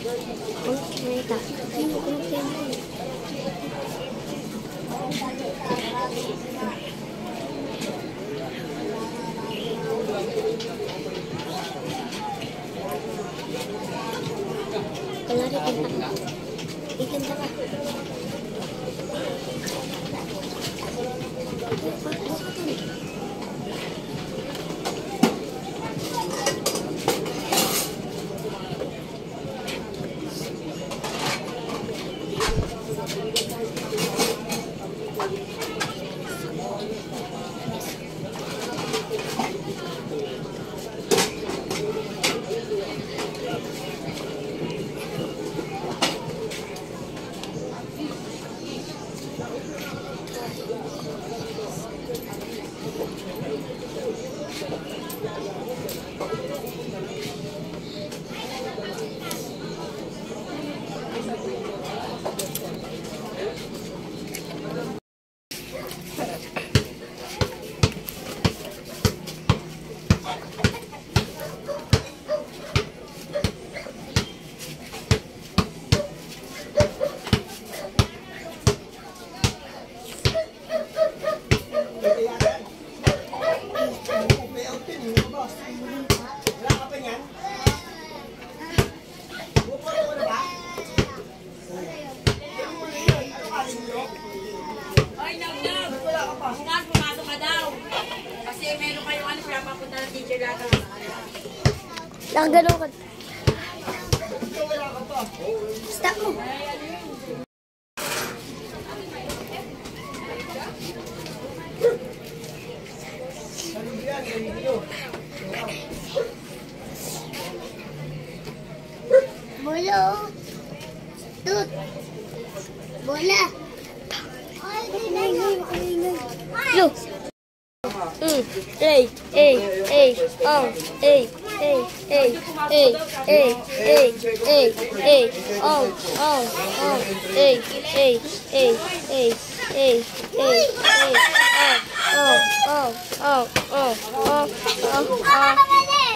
Nakita. Ayun, kumagyan mo. Kalari, kanta ka. Ikanta ka. Nakagano ka. Stop mo. Bola. Tut. Bola. Yo. Hey, hey, hey, oh, hey, hey, hey, hey, hey, hey, hey, hey, oh, oh, oh, hey, hey, hey, hey, hey, hey, hey, oh, oh, oh, oh, oh, oh, oh, oh.